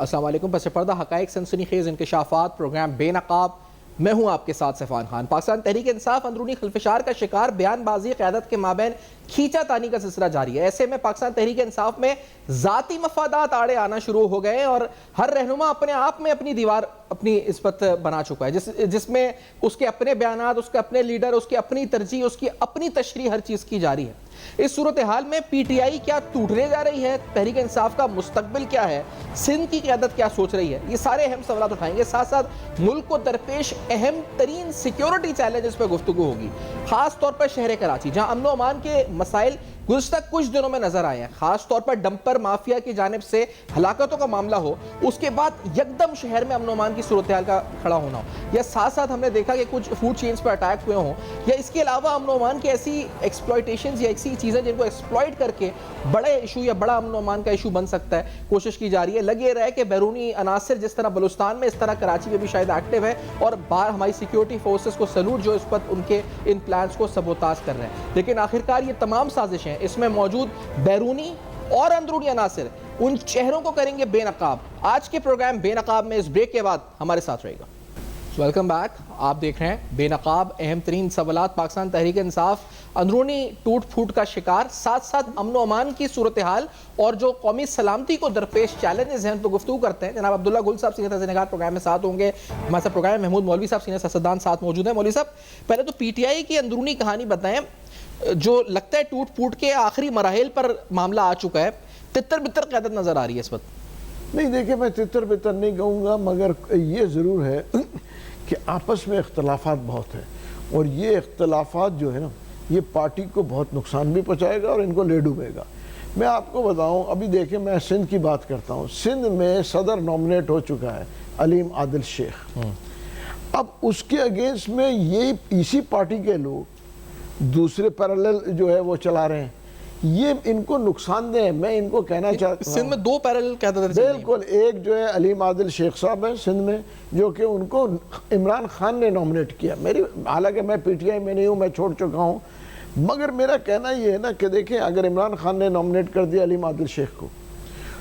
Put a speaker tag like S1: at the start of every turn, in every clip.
S1: السلام علیکم. پس پردہ حقائق سنسنی خیز انکشافات پروگرام بے نقاب. میں ہوں آپ کے ساتھ سیفان خان. پاکستان تحریک انصاف اندرونی خلفشار کا شکار، بیان بازی قیادت کے مابین کھینچا تانی کا سلسلہ جاری ہے. ایسے میں پاکستان تحریک انصاف میں ذاتی مفادات آڑے آنا شروع ہو گئے اور ہر رہنما اپنے آپ میں اپنی دیوار اپنی نسبت بنا چکا ہے، جس میں اس کے اپنے بیانات، اس کے اپنے لیڈر، اس کی اپنی ترجیح، اس کی اپنی تشریح ہر چیز کی جاری ہے. اس صورتحال میں پی ٹی آئی کیا ٹوٹنے جا رہی ہے؟ تحریک انصاف کا مستقبل کیا ہے؟ سندھ کی قیادت کیا سوچ رہی ہے؟ یہ سارے اہم سوالات اٹھائیں گے. ساتھ ساتھ ملک کو درپیش اہم ترین سیکیورٹی چیلنجز پہ گفتگو ہوگی، خاص طور پر شہر کراچی جہاں امن و امان کے مسائل گزشتہ کچھ دنوں میں نظر آئے ہیں. خاص طور پر ڈمپر مافیا کی جانب سے ہلاکتوں کا معاملہ ہو، اس کے بعد یکدم شہر میں امن و امان کی صورتحال کا کھڑا ہونا ہو، یا ساتھ ساتھ ہم نے دیکھا کہ کچھ فوڈ چینز پر اٹیک ہوئے ہوں، یا اس کے علاوہ امن و امان کی ایسی ایکسپلائٹیشنز یا ایسی چیزیں جن کو ایکسپلائٹ کر کے بڑے ایشو یا بڑا امن و امان کا ایشو بن سکتا ہے. کوشش کی جا رہی ہے. لگے رہے کہ بیرونی عناصر جس طرح بلوچستان میں، اس طرح کراچی میں بھی شاید ایکٹیو ہے اور باہر ہماری سیکیورٹی فورسز کو سلوٹ جو اس پر ان کے ان پلانز کو سبوتاژ کر رہے ہیں. لیکن آخرکار یہ تمام سازشیں اس میں موجود بیرونی اور اندرونی عناصر ان چہروں کو کریں گے بے نقاب. آج کے پروگرام بے نقاب میں اس بریک کے بعد ہمارے ساتھ رہے گا. Welcome back. آپ دیکھ رہے ہیں بے نقاب. اہم ترین سوالات. پاکستان تحریک انصاف اندرونی ٹوٹ پھوٹ کا شکار، ساتھ ساتھ امن و امان کی صورتحال اور جو قومی سلامتی کو درپیش چیلنجز ہیں ان پر گفتگو کرتے ہیں. جناب عبداللہ گل صاحب سینئر تنظیم نگار پروگرام میں ساتھ ہوں گے. ہمارے ساتھ پروگرام محمود مولوی صاحب سینئر سیاستدان ساتھ موجود ہیں. مولوی صاحب، پہلے تو پی ٹی آئی کی اندرونی کہانی بتائیں. جو لگتا ہے ٹوٹ پھوٹ کے آخری مراحل پر معاملہ آ چکا ہے، تتر بتر قیادت نظر آ رہی ہے اس وقت.
S2: نہیں دیکھیں، میں تتر بتر نہیں کہوں گا، مگر یہ ضرور ہے کہ آپس میں اختلافات بہت ہیں، اور یہ اختلافات جو ہے نا، یہ پارٹی کو بہت نقصان بھی پہنچائے گا اور ان کو لے ڈوبے گا. میں آپ کو بتاؤں، ابھی دیکھیں میں سندھ کی بات کرتا ہوں. سندھ میں صدر نامنیٹ ہو چکا ہے علیم عادل شیخ. اب اس کے اگینسٹ میں یہ اسی پارٹی کے لوگ دوسرے پیرالل جو ہے وہ چلا رہے ہیں. یہ ان کو نقصان دہ ہے. میں ان کو کہنا چاہتا ہوں،
S1: سندھ میں دو پیرالل قیادت
S2: بالکل. ایک جو ہے علیم عادل شیخ صاحب ہے سندھ میں، جو کہ ان کو عمران خان نے نامنیٹ کیا. حالانکہ میں پی ٹی آئی میں نہیں ہوں، میں چھوڑ چکا ہوں، مگر میرا کہنا یہ ہے نا کہ دیکھیں، اگر عمران خان نے نامنیٹ کر دیا علیم عادل شیخ کو،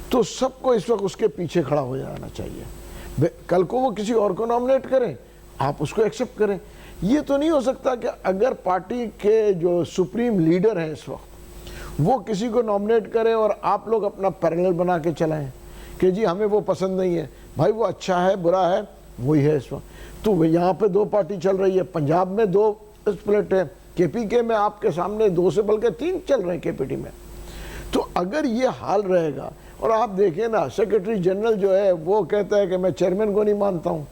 S2: تو سب کو اس وقت اس کے پیچھے کھڑا ہو جانا چاہیے. کل کو وہ کسی اور کو نامنیٹ کریں، آپ اس کو ایکسیپٹ کریں. یہ تو نہیں ہو سکتا کہ اگر پارٹی کے جو سپریم لیڈر ہیں اس وقت، وہ کسی کو نامنیٹ کریں اور آپ لوگ اپنا پیرالل بنا کے چلائیں کہ جی ہمیں وہ پسند نہیں ہے. بھائی وہ اچھا ہے برا ہے وہی ہے اس وقت. تو یہاں پہ دو پارٹی چل رہی ہے. پنجاب میں دو سپلٹ ہے، کے پی کے میں آپ کے سامنے دو سے بلکہ تین چل رہے ہیں کے پی ٹی میں. تو اگر یہ حال رہے گا، اور آپ دیکھیں نا، سیکرٹری جنرل جو ہے وہ کہتا ہے کہ میں چیئرمین کو نہیں مانتا ہوں،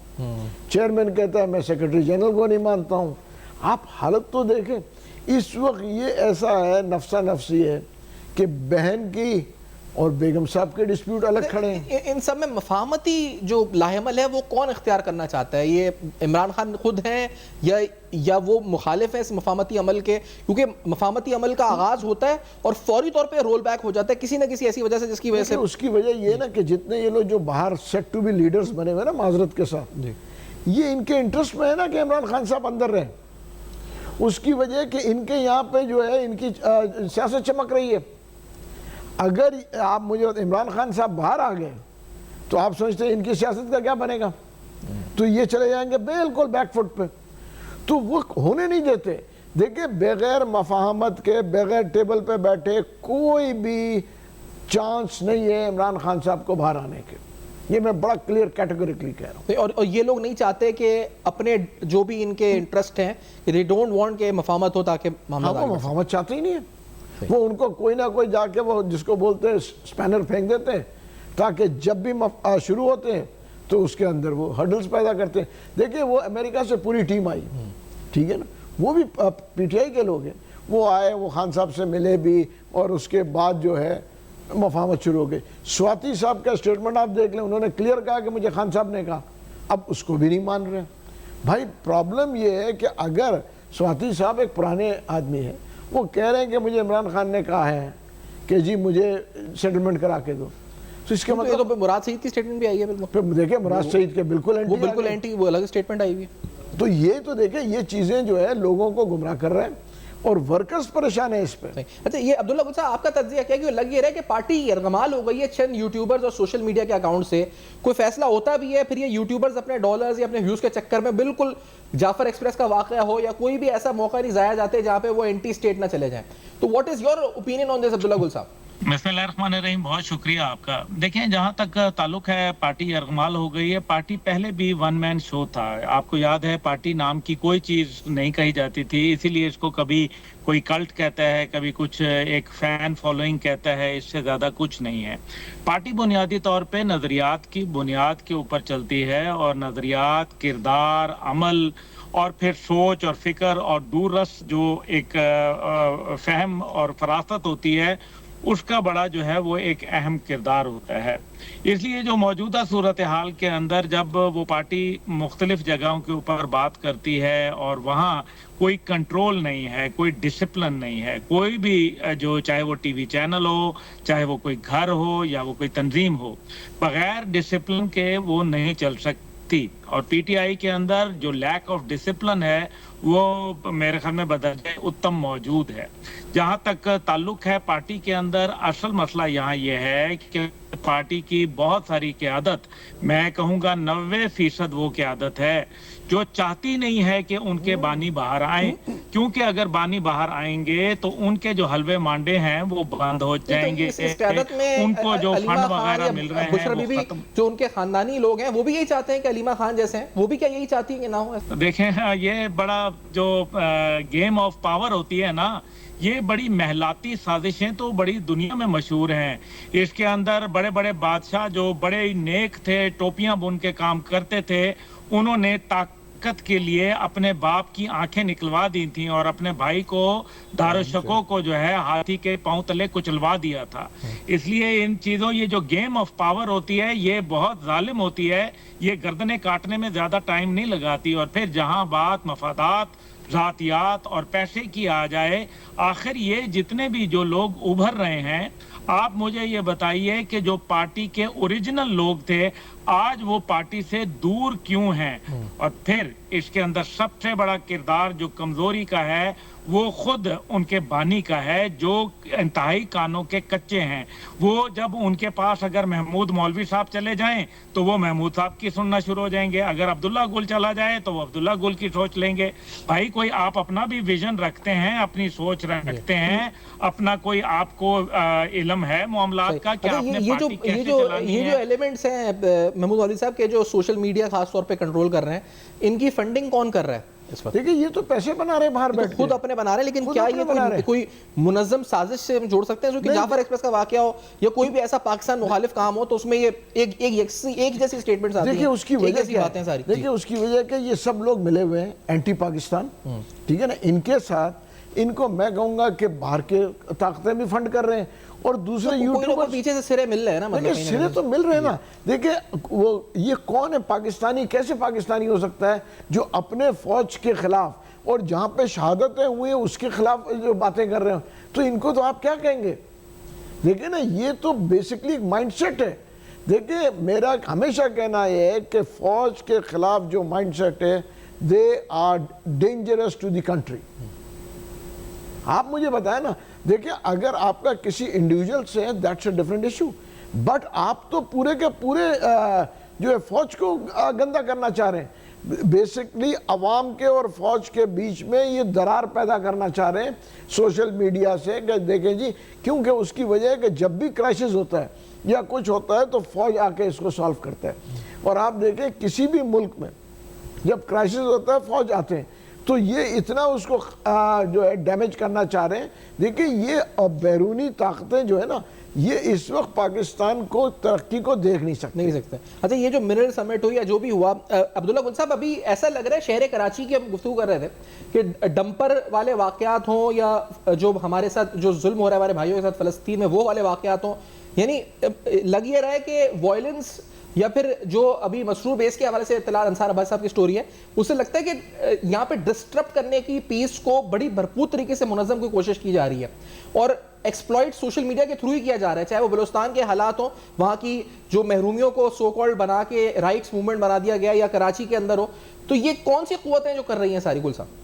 S2: چیئرمین کہتا ہے میں سیکرٹری جنرل کو نہیں مانتا ہوں. آپ حالت تو دیکھیں. اس وقت یہ ایسا ہے، نفسا نفسی ہے کہ بہن کی اور بیگم صاحب کے ڈسپیوٹ الگ کھڑے ہیں.
S1: ان سب میں مفاہمتی جو لاحمل ہے وہ کون اختیار کرنا چاہتا ہے؟ یہ عمران خان خود ہیں یا وہ مخالف ہیں اس مفاہمتی عمل کے؟ کیونکہ مفاہمتی عمل کا آغاز ہوتا ہے اور فوری طور پہ رول بیک ہو جاتا ہے کسی نہ کسی ایسی وجہ سے جس کی وجہ سے.
S2: اس کی وجہ یہ نا کہ جتنے یہ لوگ جو باہر سیٹ ٹو بی لیڈرز بنے ہوئے نا معذرت کے ساتھ، یہ ان کے انٹرسٹ میں ہے نا کہ عمران خان صاحب اندر رہیں. اس کی وجہ کہ ان کے یہاں پہ جو ہے ان کی سیاست چمک رہی ہے. اگر آپ مجھے عمران خان صاحب باہر آ گئے تو آپ سمجھتے ہیں ان کی سیاست کا کیا بنے گا؟ تو یہ چلے جائیں گے بالکل بیک فٹ پہ. تو وہ ہونے نہیں دیتے. دیکھیں، بغیر مفاہمت کے، بغیر ٹیبل پہ بیٹھے کوئی بھی چانس نہیں ہے عمران خان صاحب کو باہر آنے کے. یہ میں بڑا کلیئر کیٹیگوریکلی کہہ رہا ہوں.
S1: اور یہ لوگ نہیں چاہتے کہ اپنے جو بھی ان کے انٹرسٹ ہیں، they don't want کہ مفاہمت ہو تاکہ معاملہ
S2: وہ مفاہمت چاہتے ہی نہیں ہے. وہ ان کو کوئی نہ کوئی جا کے وہ جس کو بولتے ہیں سپینر پھینک دیتے ہیں، تاکہ جب بھی شروع ہوتے ہیں تو اس کے اندر وہ ہرڈلز پیدا کرتے ہیں. دیکھیں، وہ امریکہ سے پوری ٹیم آئی، ٹھیک ہے نا، وہ بھی پی ٹی آئی کے لوگ ہیں. وہ آئے، وہ خان صاحب سے ملے بھی، اور اس کے بعد جو ہے مفاہمت شروع ہو گئی. سواتی صاحب کا اسٹیٹمنٹ آپ دیکھ لیں، انہوں نے کلیئر کہا کہ مجھے خان صاحب نے کہا. اب اس کو بھی نہیں مان رہے. بھائی پرابلم یہ ہے کہ اگر سواتی صاحب ایک پرانے آدمی ہیں، وہ کہہ رہے ہیں کہ مجھے عمران خان نے کہا ہے کہ جی مجھے سیٹلمنٹ کرا کے دو، تو اس کے مطلب
S1: مراد سعید کی سٹیٹمنٹ بھی آئی ہے. بالکل
S2: دیکھیں، مراد سعید کے بالکل
S1: اینٹی وہ الگ سٹیٹمنٹ آئی ہوئی ہے.
S2: تو یہ تو دیکھیں، یہ چیزیں جو ہے لوگوں کو گمراہ کر رہے ہیں. اور ورکرز پریشان ہیں اس پہ.
S1: اچھا یہ عبداللہ گل صاحب آپ کا تجزیہ کیا کہ لگ یہ رہا ہے کہ پارٹی یرغمال ہو گئی ہے چند یوٹیوبرز اور سوشل میڈیا کے اکاؤنٹ سے, کوئی فیصلہ ہوتا بھی ہے پھر یہ یوٹیوبرز اپنے ڈالرز یا اپنے ویوز کے چکر میں بالکل جعفر ایکسپریس کا واقعہ ہو یا کوئی بھی ایسا موقع نہیں ضائع جاتے جہاں پہ وہ اینٹی اسٹیٹ نہ چلے جائیں, تو what is your opinion on this Abdullah Gul صاحب؟
S3: بسم اللہ الرحمن الرحیم, بہت شکریہ آپ کا. دیکھیں جہاں تک تعلق ہے پارٹی یرغمال ہو گئی ہے, پارٹی پہلے بھی ون مین شو تھا. آپ کو یاد ہے پارٹی نام کی کوئی چیز نہیں کہی جاتی تھی, اسی لیے اس کو کبھی کوئی کلٹ کہتا ہے, کبھی کچھ ایک فین فالوئنگ کہتا ہے, اس سے زیادہ کچھ نہیں ہے. پارٹی بنیادی طور پہ نظریات کی بنیاد کے اوپر چلتی ہے, اور نظریات, کردار, عمل اور پھر سوچ اور فکر اور دور رس جو ایک فہم اور فراست ہوتی ہے, اس کا بڑا جو ہے وہ ایک اہم کردار ہوتا ہے. اس لیے جو موجودہ صورتحال کے اندر جب وہ پارٹی مختلف جگہوں کے اوپر بات کرتی ہے اور وہاں کوئی کنٹرول نہیں ہے, کوئی ڈسپلن نہیں ہے, کوئی بھی جو چاہے وہ ٹی وی چینل ہو, چاہے وہ کوئی گھر ہو یا وہ کوئی تنظیم ہو, بغیر ڈسپلن کے وہ نہیں چل سکتی. اور پی ٹی آئی کے اندر جو لیک آف ڈسپلن ہے وہ میرے خیال میں بدرجہ اتم موجود ہے. جہاں تک تعلق ہے پارٹی کے اندر, اصل مسئلہ یہاں یہ ہے کہ پارٹی کی بہت ساری قیادت, میں کہوں گا 90% وہ قیادت ہے جو چاہتی نہیں ہے کہ ان کے بانی باہر آئیں, کیونکہ اگر بانی باہر آئیں گے تو ان کے جو حلوے مانڈے ہیں وہ بند ہو جائیں گے, ان کو جو فنڈ وغیرہ مل رہے ہیں وہ ختم.
S1: جو ان کے خاندانی لوگ ہیں وہ بھی یہی چاہتے ہیں کہ علیمہ خان جیسے ہیں, وہ بھی کیا یہی چاہتی ہیں کہ نہ ہو؟
S3: دیکھیں یہ بڑا جو گیم آف پاور ہوتی ہے نا, یہ بڑی محلاتی سازشیں تو بڑی دنیا میں مشہور ہیں. اس کے اندر بڑے بڑے بادشاہ جو بڑے نیک تھے, ٹوپیاں بن کے کام کرتے تھے, انہوں نے طاقت کے لیے اپنے باپ کی آنکھیں نکلوا دی تھیں اور اپنے بھائی کو دارالشکو کو جو ہے ہاتھی کے پاؤں تلے کچلوا دیا تھا. اس لیے ان چیزوں, یہ جو گیم آف پاور ہوتی ہے یہ بہت ظالم ہوتی ہے, یہ گردنیں کاٹنے میں زیادہ ٹائم نہیں لگاتی. اور پھر جہاں بات مفادات, ذاتیات اور پیسے کی آ جائے, آخر یہ جتنے بھی جو لوگ ابھر رہے ہیں, آپ مجھے یہ بتائیے کہ جو پارٹی کے اوریجنل لوگ تھے آج وہ پارٹی سے دور کیوں ہیں؟ اور پھر اس کے اندر سب سے بڑا کردار جو کمزوری کا ہے وہ خود ان کے بانی کا ہے, جو انتہائی کانوں کے کچے ہیں. وہ جب ان کے پاس اگر محمود مولوی صاحب چلے جائیں تو وہ محمود صاحب کی سننا شروع ہو جائیں گے, اگر عبداللہ گل چلا جائے تو وہ عبداللہ گل کی سوچ لیں گے. بھائی کوئی آپ اپنا بھی ویژن رکھتے ہیں, اپنی سوچ رکھتے ہیں, اپنا کوئی آپ کو علم ہے معاملات کا کہ آپ نے پارٹی کیسے چلانی ہے.
S1: یہ جو ایلیمنٹس ہیں محمود مولوی صاحب کے جو سوشل میڈیا خاص طور پہ کنٹرول کر رہے ہیں, ان کی فنڈنگ کون کر رہا ہے اس وقت؟
S2: دیکھیں یہ تو پیسے بنا رہے ہیں باہر بیٹھ کے,
S1: خود اپنے بنا رہے ہیں, لیکن کیا یہ کوئی منظم سازش سے ہم جوڑ سکتے ہیں جو کہ جعفر ایکسپریس کا واقعہ ہو یا کوئی بھی ایسا پاکستان مخالف کام ہو تو اس میں یہ ایک جیسی سٹیٹمنٹس آتی ہیں؟
S2: دیکھیں اس کی وجہ کیا ہے, دیکھیں اس کی وجہ کہ یہ سب لوگ ملے ہوئے ہیں اینٹی پاکستان, ٹھیک ہے نا, ان کے ساتھ ان کو میں کہوں گا کہ باہر کے طاقتیں بھی فنڈ کر رہے ہیں, اور دوسرے یوٹیوبر
S1: پیچھے سے سرے مل رہے ہیں نا,
S2: دیکھیں سرے تو مل رہے ہیں نا. دیکھیں وہ یہ کون ہے پاکستانی, کیسے پاکستانی ہو سکتا ہے جو اپنے فوج کے خلاف اور جہاں پہ شہادتیں ہوئی ہیں اس کے خلاف جو باتیں کر رہے ہیں, تو ان کو تو آپ کیا کہیں گے؟ دیکھیں نا یہ تو بیسکلی مائنڈ سیٹ ہے. دیکھیں میرا ہمیشہ کہنا یہ ہے کہ فوج کے خلاف جو مائنڈ سیٹ ہے they are dangerous to the country. آپ مجھے بتائیں نا, دیکھیں اگر آپ کا کسی انڈیویجول سے ہے that's a different issue, but آپ تو پورے کے پورے جو ہے فوج کو گندا کرنا چاہ رہے ہیں. بیسکلی عوام کے اور فوج کے بیچ میں یہ درار پیدا کرنا چاہ رہے ہیں سوشل میڈیا سے, کہ دیکھیں جی, کیونکہ اس کی وجہ ہے کہ جب بھی کرائسس ہوتا ہے یا کچھ ہوتا ہے تو فوج آ کے اس کو سالو کرتا ہے. اور آپ دیکھیں کسی بھی ملک میں جب کرائسس ہوتا ہے فوج آتے ہیں, تو یہ اتنا اس کو جو ہے ڈیمیج کرنا چاہ رہے ہیں. دیکھیں یہ بیرونی طاقتیں جو ہے نا, یہ اس وقت پاکستان کو ترقی کو دیکھ نہیں سکتے.
S1: اچھا یہ جو منرل سمٹ ہوئی یا جو بھی ہوا, عبداللہ گل صاحب ابھی ایسا لگ رہا ہے شہر کراچی کی ہم گفتگو کر رہے تھے کہ ڈمپر والے واقعات ہوں یا جو ہمارے ساتھ جو ظلم ہو رہا ہے ہمارے بھائیوں کے ساتھ فلسطین میں وہ والے واقعات ہوں, یعنی لگ یہ رہا ہے کہ وائلنس یا پھر جو ابھی مسرور بیس کے حوالے سے اطلاع انصار عباس صاحب کی سٹوری ہے, اس سے لگتا ہے کہ یہاں پہ ڈسٹرپٹ کرنے کی پیس کو بڑی بھرپور طریقے سے منظم کی کوشش کی جا رہی ہے اور ایکسپلائٹ سوشل میڈیا کے تھرو ہی کیا جا رہا ہے, چاہے وہ بلوچستان کے حالات ہوں, وہاں کی جو محرومیوں کو سو کالڈ بنا کے رائٹس موومنٹ بنا دیا گیا, یا کراچی کے اندر ہو. تو یہ کون سی قوتیں جو کر رہی ہیں ساری گل صاحب؟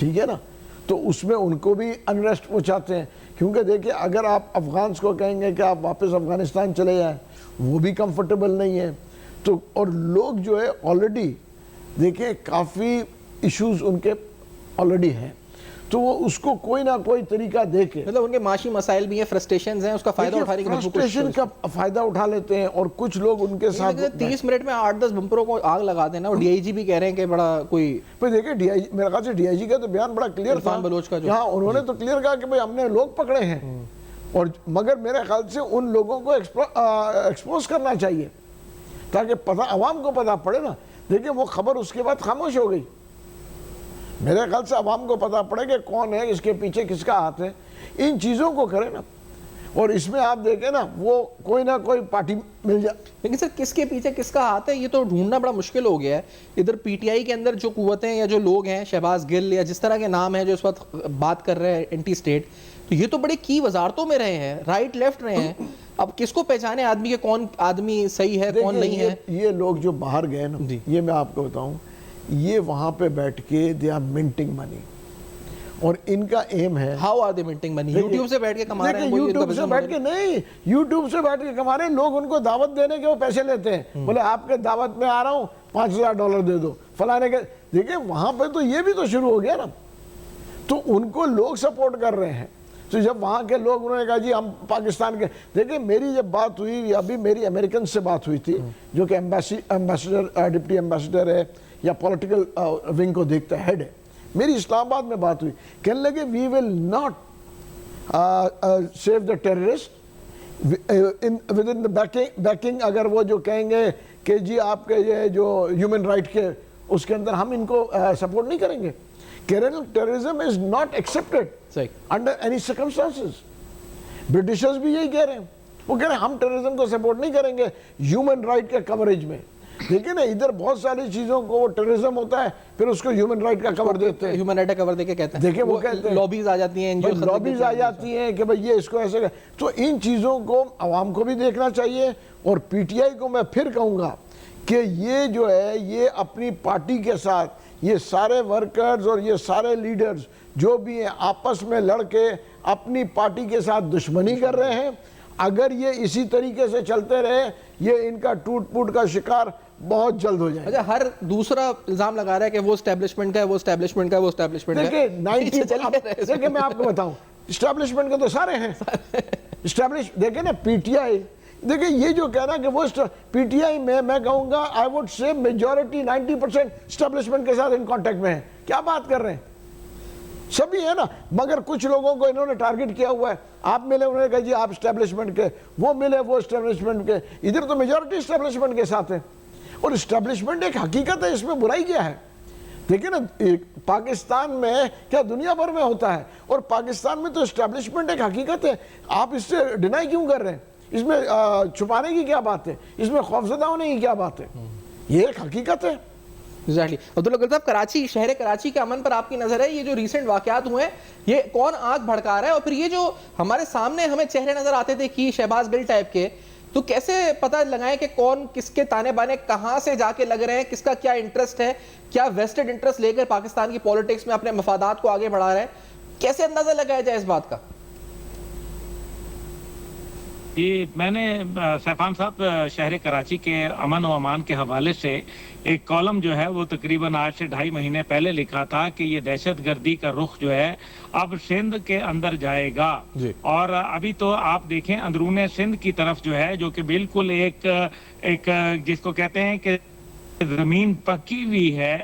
S2: ٹھیک ہے نا, تو اس میں ان کو بھی انریسٹ پہنچاتے ہیں, کیونکہ دیکھیں اگر آپ افغانس کو کہیں گے کہ آپ واپس افغانستان چلے جائیں, وہ بھی کمفرٹیبل نہیں ہے. تو اور لوگ جو ہے آلریڈی دیکھیں کافی ایشوز ان کے آلریڈی ہیں, تو وہ اس کو کوئی نہ کوئی طریقہ دے کے,
S1: مطلب ان کے معاشی مسائل بھی ہیں, فرسٹریشنز ہیں, اس کا فائدہ اٹھانے کی
S2: فرسٹریشن کا فائدہ اٹھا لیتے ہیں, اور کچھ لوگ ان کے ساتھ
S1: 30 منٹ میں 8-10 بمپروں کو آگ لگا دینا. اور ڈی آئی جی بھی کہہ رہے ہیں کہ بڑا کوئی
S2: دیکھیں ڈی آئی میرے خیال سے ڈی آئی جی کا تو بیان بڑا کلیئر تھا,
S1: بلوچ کا
S2: ہاں انہوں نے تو کلیئر کہا کہ بھئی ہم نے لوگ پکڑے ہیں, اور مگر میرے خیال سے ان لوگوں کو ایکسپوز کرنا چاہیے تاکہ پتہ عوام کو پتہ پڑے نا. دیکھیں وہ خبر اس کے بعد خاموش ہو گئی. میرے خیال سے عوام کو پتہ پڑے کہ کون ہے, اس کے پیچھے کس کا ہاتھ ہے, ان چیزوں کو کرے نا. اور اس میں آپ دیکھیں نا وہ کوئی نہ کوئی پارٹی مل جائے.
S1: لیکن سر کس کے پیچھے کس کا ہاتھ ہے یہ تو ڈھونڈنا بڑا مشکل ہو گیا ہے. ادھر پی ٹی آئی کے اندر جو قوتیں یا جو لوگ ہیں, شہباز گل یا جس طرح کے نام ہیں جو اس وقت بات کر رہے ہیں اینٹی اسٹیٹ, تو یہ تو بڑے کی وزارتوں میں رہے ہیں, رائٹ لیفٹ رہے ہیں. اب کس کو پہچانے آدمی کے کون آدمی صحیح ہے کون نہیں ہے.
S2: یہ لوگ جو باہر گئے نا, یہ میں آپ کو بتاؤں, یہ وہاں پہ بیٹھ کے دے آر منٹنگ منی, اور ان کا ایم ہے
S1: how are they minting money. YouTube سے بیٹھ کے کما رہے ہیں,
S2: یوٹیوب سے بیٹھ کے نہیں, یوٹیوب سے بیٹھ کے کما رہے ہیں. لوگ ان کو دعوت دینے کے وہ پیسے لیتے ہیں, بولے آپ کے دعوت میں آ رہا ہوں $5,000 دے دو فلانے کے. دیکھیں وہاں پہ تو یہ بھی تو شروع ہو گیا نا, تو ان کو لوگ سپورٹ کر رہے ہیں. تو جب وہاں کے لوگ انہوں نے کہا جی ہم پاکستان کے, دیکھیں میری جب بات ہوئی, ابھی میری امریکن سے بات ہوئی تھی جو کہ ایمبیسڈر ڈپٹی ایمبیسڈر ہے یا پولیٹیکل ونگ کو دیکھتا ہے, ہیڈ ہے, میری اسلام آباد میں بات ہوئی, کہنے لگے we will not save the terrorist with in the backing. اگر وہ جو کہیں گے کہ جی آپ کے یہ جو ہیومن رائٹ کے اس کے اندر ہم ان کو سپورٹ نہیں کریں گے. Terrorism is not accepted under any circumstances. Britishers بھی یہی کہہ رہے ہیں, وہ کہہ رہے ہیں ہم ٹیررزم کو سپورٹ نہیں کریں گے ہیومن رائٹ کے کوریج میں. دیکھیں نا ادھر بہت ساری چیزوں کو وہ ٹیررزم ہوتا ہے, پھر اس کو ہیومن رائٹ کا کور دیتے ہیں,
S1: ہیومن رائٹ کا کور دے کے کہتے ہیں.
S2: دیکھیں وہ کہتے ہیں
S1: لابیز آ جاتی ہیں,
S2: لابیز آ جاتی ہیں کہ بھئی یہ اس کو ایسے. تو ان چیزوں کو عوام کو بھی دیکھنا چاہیے, اور پی ٹی آئی کو میں پھر کہوں گا کہ یہ جو ہے یہ اپنی پارٹی کے ساتھ یہ سارے ورکرز اور یہ سارے لیڈرز جو بھی ہیں آپس میں لڑ کے اپنی پارٹی کے ساتھ دشمنی کر رہے ہیں. اگر یہ اسی طریقے سے چلتے رہے, یہ ان کا ٹوٹ پوٹ کا شکار بہت جلد ہو جائے.
S1: اچھا, ہر دوسرا الزام لگا رہا ہے کہ وہ اسٹیبلشمنٹ کا ہے, وہ اسٹیبلشمنٹ کا ہے, وہ اسٹیبلشمنٹ کا ہے.
S2: دیکھیں میں آپ کو بتاؤں, اسٹیبلشمنٹ کے تو سارے ہیں اسٹیبلش. دیکھیں نا پی ٹی آئی, دیکھیں یہ جو کہہ رہا کہ وہ پی ٹی آئی میں کہوں گا آئی ووڈ سے میجورٹی 90% اسٹیبلشمنٹ کے ساتھ ان کانٹیکٹ میں ہے. کیا بات کر رہے ہیں, سبھی ہے نا, مگر کچھ لوگوں کو انہوں نے ٹارگٹ کیا ہوا ہے. آپ ملے انہوں نے کہا جی آپ اسٹیبلشمنٹ کے, وہ ملے وہ اسٹیبلشمنٹ کے. ادھر تو میجورٹی اسٹیبلشمنٹ کے ساتھ ہے, اور اسٹیبلشمنٹ ایک حقیقت ہے, اس میں برائی کیا ہے. دیکھیں نا پاکستان میں کیا دنیا بھر میں ہوتا ہے, اور پاکستان میں تو اسٹیبلشمنٹ ایک حقیقت ہے. آپ اس سے ڈینائی کیوں کر رہے ہیں, اس میں چھپانے کی کیا بات ہے, اس میں خوفزدہ ہونے کی کیا بات ہے, یہ ایک حقیقت ہے.
S1: عبداللہ گل صاحب, کراچی, شہر کراچی کے امن پر آپ کی نظر ہے, یہ جو ریسنٹ واقعات ہوئے ہیں یہ کون آنکھ بھڑکا رہا ہے, اور پھر یہ جو ہمارے سامنے ہمیں چہرے نظر آتے تھے کہ شہباز گل ٹائپ کے, تو کیسے پتہ لگائیں کہ کون کس کے تانے بانے کہاں سے جا کے لگ رہے ہیں, کس کا کیا انٹرسٹ ہے, کیا ویسٹڈ انٹرسٹ لے کر پاکستان کی پولیٹکس میں اپنے مفادات کو آگے بڑھا رہے ہیں, کیسے اندازہ لگایا جائے اس بات کا؟
S3: جی میں نے سیفان صاحب شہر کراچی کے امن و امان کے حوالے سے ایک کالم جو ہے وہ تقریباً آج سے 2.5 مہینے پہلے لکھا تھا کہ یہ دہشت گردی کا رخ جو ہے اب سندھ کے اندر جائے گا. اور ابھی تو آپ دیکھیں اندرون سندھ کی طرف جو ہے, جو کہ بالکل ایک جس کو کہتے ہیں کہ زمین پکی ہوئی ہے,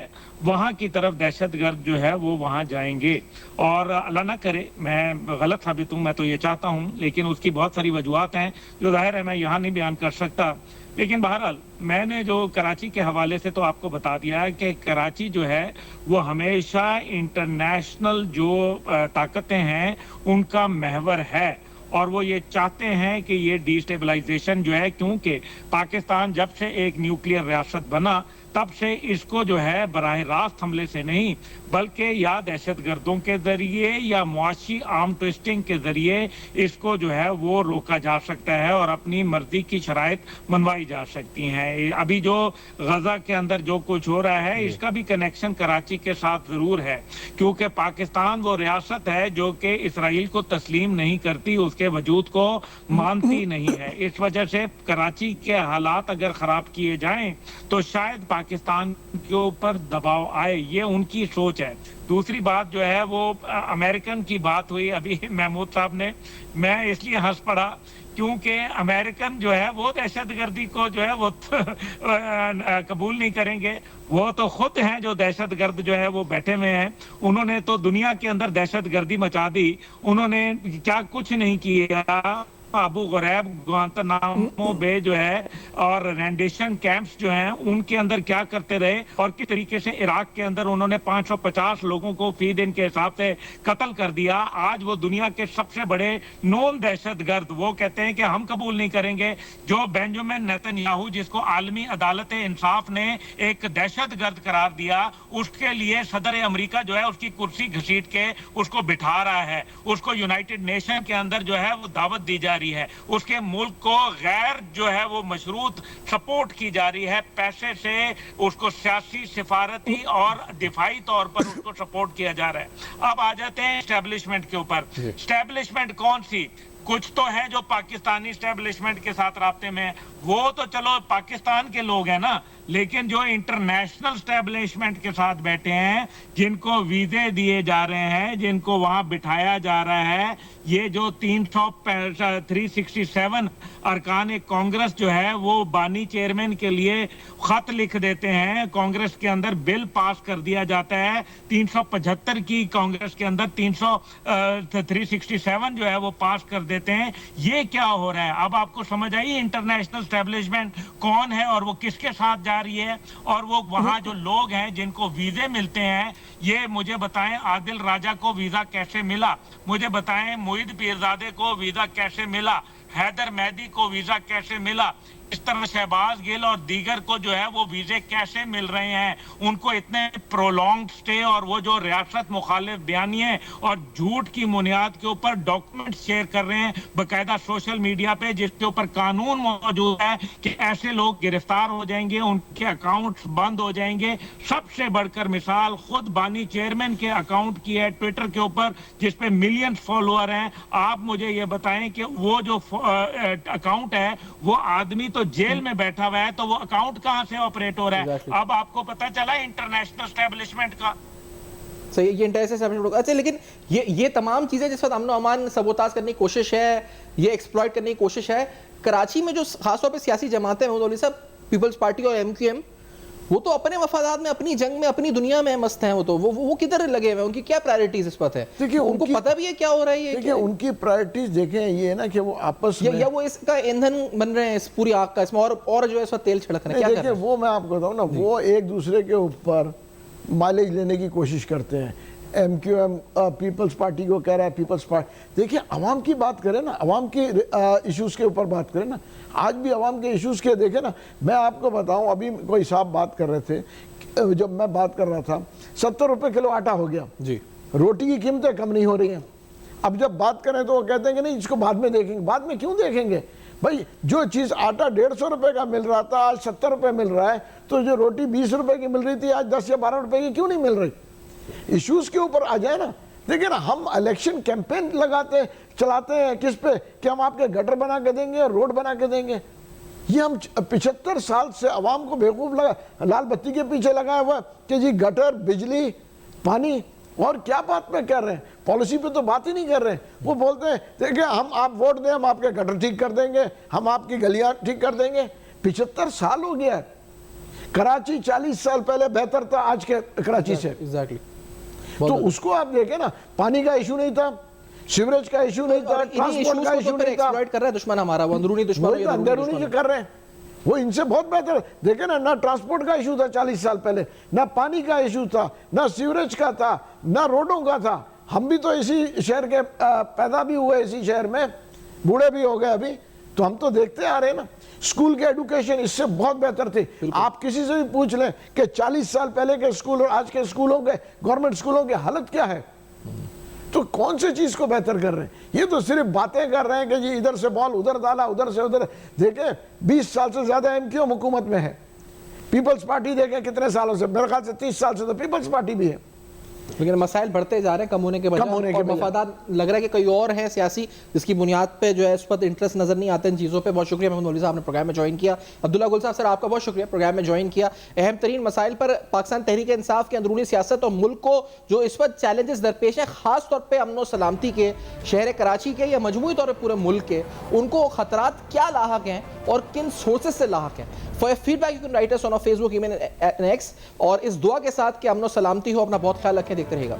S3: وہاں کی طرف دہشت گرد جو ہے وہ وہاں جائیں گے. اور اللہ نہ کرے میں غلط ثابت ہوں, میں تو یہ چاہتا ہوں, لیکن اس کی بہت ساری وجوہات ہیں جو ظاہر ہے میں یہاں نہیں بیان کر سکتا. لیکن بہرحال میں نے جو کراچی کے حوالے سے تو آپ کو بتا دیا ہے کہ کراچی جو ہے وہ ہمیشہ انٹرنیشنل جو طاقتیں ہیں ان کا محور ہے, اور وہ یہ چاہتے ہیں کہ یہ ڈی اسٹیبلائزیشن جو ہے, کیونکہ پاکستان جب سے ایک نیوکلیئر ریاست بنا تب سے اس کو جو ہے براہ راست حملے سے نہیں بلکہ یا دہشت گردوں کے ذریعے یا معاشی آرم ٹوئسٹنگ کے ذریعے اس کو جو ہے وہ روکا جا سکتا ہے اور اپنی مرضی کی شرائط منوائی جا سکتی ہیں. ابھی جو غزہ کے اندر جو کچھ ہو رہا ہے اس کا بھی کنیکشن کراچی کے ساتھ ضرور ہے, کیونکہ پاکستان وہ ریاست ہے جو کہ اسرائیل کو تسلیم نہیں کرتی, اس کے وجود کو مانتی نہیں ہے. اس وجہ سے کراچی کے حالات اگر خراب کیے جائیں تو شاید پاکستان کے اوپر دباؤ آئے, یہ ان کی سوچ ہے. دوسری بات جو ہے وہ امریکن کی بات ہوئی ابھی محمود صاحب نے, میں اس لیے ہنس پڑا کیونکہ امریکن جو ہے وہ دہشت گردی کو جو ہے وہ قبول نہیں کریں گے. وہ تو خود ہیں جو دہشت گرد جو ہے وہ بیٹھے ہوئے ہیں, انہوں نے تو دنیا کے اندر دہشت گردی مچا دی. انہوں نے کیا کچھ نہیں کیا, ابو غریب, گوانتانامو بے جو ہے اور رینڈیشن کیمپس جو ہیں ان کے اندر کیا کرتے رہے, اور کس طریقے سے عراق کے اندر انہوں نے 550 لوگوں کو فی دن کے حساب سے قتل کر دیا. آج وہ دنیا کے سب سے بڑے نون دہشت گرد, وہ کہتے ہیں کہ ہم قبول نہیں کریں گے. جو بینجامن نیتن یاہو جس کو عالمی عدالت انصاف نے ایک دہشت گرد قرار دیا, اس کے لیے صدر امریکہ جو ہے اس کی کرسی گھسیٹ کے اس کو بٹھا رہا ہے, اس کو یونائٹڈ نیشن کے اندر جو ہے وہ دعوت دی جا رہی ہے, اس کے ملک کو غیر جو ہے وہ مشروط سپورٹ کی جا رہی ہے, پیسے سے اس کو سیاسی, سفارتی اور دفاعی طور پر اس کو سپورٹ کیا جا رہا ہے. اب آ جاتے ہیں اسٹیبلشمنٹ کے اوپر. اسٹیبلشمنٹ کون سی؟ کچھ تو ہے جو پاکستانی اسٹیبلشمنٹ کے ساتھ رابطے میں, وہ تو چلو پاکستان کے لوگ ہیں نا, لیکن جو انٹرنیشنل اسٹیبلشمنٹ کے ساتھ بیٹھے ہیں, جن کو ویزے دیے جا رہے ہیں, جن کو وہاں بٹھایا جا رہا ہے, یہ جو 367 ارکان کانگریس جو ہے وہ بانی چیئرمین کے لیے خط لکھ دیتے ہیں, کانگریس کے اندر بل پاس کر دیا جاتا ہے 375 کی, کانگریس کے اندر 367 جو ہے وہ پاس کر دیتے ہیں. یہ کیا ہو رہا ہے؟ اب آپ کو سمجھ آئی انٹرنیشنل اسٹیبلشمنٹ کون ہے اور وہ کس کے ساتھ جا رہی ہے, اور وہ وہاں جو لوگ ہیں جن کو ویزے ملتے ہیں, یہ مجھے بتائیں عادل راجہ کو ویزا کیسے ملا, مجھے بتائیں معید پیرزادے کو ویزا کیسے ملا, حیدر مہدی کو ویزا کیسے ملا, اس طرح شہباز گل اور دیگر کو جو ہے وہ ویزے کیسے مل رہے ہیں. ان کو اتنے پرولونگڈ سٹے اور وہ جو ریاست مخالف بیانیے اور جھوٹ کی بنیاد کے اوپر ڈاکومنٹ شیئر کر رہے ہیں باقاعدہ سوشل میڈیا پہ, جس کے اوپر قانون موجود ہے کہ ایسے لوگ گرفتار ہو جائیں گے, ان کے اکاؤنٹس بند ہو جائیں گے. سب سے بڑھ کر مثال خود بانی چیئرمین کے اکاؤنٹ کی ہے ٹویٹر کے اوپر, جس پہ ملینز فالوور ہیں. آپ مجھے یہ بتائیں کہ وہ جو اکاؤنٹ ہے وہ آدمی تو جیل میں بیٹھا ہوا ہے, تو وہ اکاؤنٹ کہاں سے آپریٹ ہو رہا ہے؟ اب آپ کو پتہ چلا انٹرنیشنل اسٹیبلشمنٹ کا.
S1: صحیح, یہ انٹرنیشنل. اچھا, لیکن یہ تمام چیزیں جس وقت امن و امان سبوتاژ کرنے کی کوشش ہے, یہ ایکسپلائٹ کرنے کی کوشش ہے, کراچی میں جو خاص طور پہ سیاسی جماعتیں محمود علی صاحب, پیپلز پارٹی اور MQM, وہ تو اپنے مفادات میں, اپنی جنگ میں, اپنی دنیا میں مست ہیں. وہ تو وہ کدھر لگے ہوئے ہیں, ان کی کیا پرائرٹیز اس وقت ہے, ان کو پتہ بھی ہے کیا ہو رہا ہے.
S2: دیکھیں ان کی پرائرٹیز دیکھیں یہ ہے نا کہ وہ آپس میں,
S1: یا وہ اس کا ایندھن بن رہے ہیں اس پوری آگ کا, اس میں اور جو ہے اس وقت تیل چھڑک رہے ہیں. کیا کر رہے ہیں
S2: وہ میں آپ کو بتاؤں نا, وہ ایک دوسرے کے اوپر مائلیج لینے کی کوشش کرتے ہیں. MQM پیپلز پارٹی کو کہہ رہا ہے پیپلز پارٹی. دیکھیں عوام کی بات کریں نا, عوام کی ایشوز کے اوپر بات کریں نا. آج بھی عوام کے ایشوز کے دیکھیں نا. میں آپ کو بتاؤں, ابھی کوئی صاحب بات کر رہے تھے, جب میں بات کر رہا تھا 70 روپے کلو آٹا ہو گیا, روٹی کی قیمتیں کم نہیں ہو رہی ہیں. اب جب بات کریں تو وہ کہتے ہیں کہ نہیں اس کو بعد میں دیکھیں گے. بعد میں کیوں دیکھیں گے بھائی؟ جو چیز آٹا 150 روپے کا مل رہا تھا آج 70 روپے مل رہا ہے, تو جو روٹی 20 روپے کی مل رہی تھی آج 10 یا 12 روپے کی کیوں نہیں مل رہی؟ ایشوز کے اوپر آ جائے نا. دیکھیں نا, ہم الیکشن کیمپین چلاتے ہیں کس پہ, کہ ہم آپ کے گٹر بنا کے دیں گے, روڈ بنا کے دیں گے. یہ ہم 75 سال سے عوام کو بیوقوف لال بتی کے پیچھے لگایا ہوا کہ جی گٹر, بجلی, پانی, اور کیا بات میں کر رہے ہیں, پالیسی پہ تو بات ہی نہیں کر رہے ہیں. وہ بولتے ہیں دیکھیں ہم آپ ووٹ دیں, ہم آپ کے گٹر ٹھیک کر دیں گے, ہم آپ کی گلیاں ٹھیک کر دیں گے. 75 سال ہو گیا. کراچی 40 سال پہلے بہتر تھا آج کے کراچی سے. تو اس کو آپ دیکھیں نا, پانی کا ایشو نہیں تھا, سیوریج کا ایشو نہیں تھا, ٹرانسپورٹ کا ایشو نہیں تھا.
S1: ایکسپلائٹ کر رہا ہے دشمن ہمارا, وہ اندرونی دشمن,
S2: وہی تو اندرونی جو کر رہے ہیں وہ ان سے بہت بہتر. دیکھیں نا, نہ ٹرانسپورٹ کا ایشو تھا 40 سال پہلے, نہ پانی کا ایشو تھا, نہ سیوریج کا تھا, نہ روڈوں کا تھا. ہم بھی تو اسی شہر کے پیدا بھی ہوئے, اسی شہر میں, بوڑھے بھی ہو گئے ابھی. تو ہم تو دیکھتے آ رہے ہیں نا اسکول کے ایڈوکیشن اس سے بہت بہتر تھے. آپ کسی سے بھی پوچھ لیں کہ 40 سال پہلے کے اسکول اور آج کے اسکولوں کے گورنمنٹ اسکولوں کی حالت کیا ہے. تو کون سے چیز کو بہتر کر رہے ہیں؟ یہ تو صرف باتیں کر رہے ہیں کہ جی ادھر سے بال ادھر ڈالا, ادھر سے ادھر. دیکھیں 20 سال سے زیادہ ایم کیو حکومت میں ہے. پیپلز پارٹی دیکھیں کتنے سالوں سے, میرے خیال سے 30 سال سے تو پیپلز پارٹی بھی ہے.
S1: لیکن مسائل بڑھتے جا رہے ہیں کم ہونے کے بجائے, اور مفادات لگ رہا ہے کہ کوئی اور ہیں سیاسی جس کی بنیاد پہ جو ہے اس پر انٹرسٹ نظر نہیں آتے ان چیزوں پہ. بہت شکریہ محمد مولوی صاحب نے پروگرام میں جوائن کیا. عبداللہ گل صاحب سر آپ کا بہت شکریہ پروگرام میں جوائن کیا. اہم ترین مسائل پر پاکستان تحریک انصاف کے اندرونی سیاست اور ملک کو جو اس وقت چیلنجز درپیش ہیں, خاص طور پہ امن و سلامتی کے, شہر کراچی کے یا مجموعی طور پہ پورے ملک کے, ان کو خطرات کیا لاحق ہیں اور کن سورسز سے لاحق ہیں. For your feedback you can write us on our Facebook, email and X. اور اس دعا کے ساتھ کہ امن و سلامتی ہو, اپنا بہت خیال رکھیں, دیکھتے رہیے گا.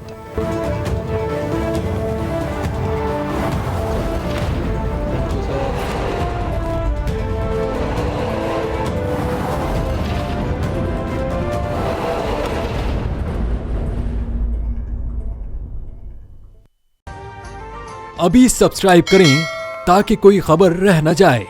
S4: ابھی سبسکرائب کریں تاکہ کوئی خبر رہ نہ جائے.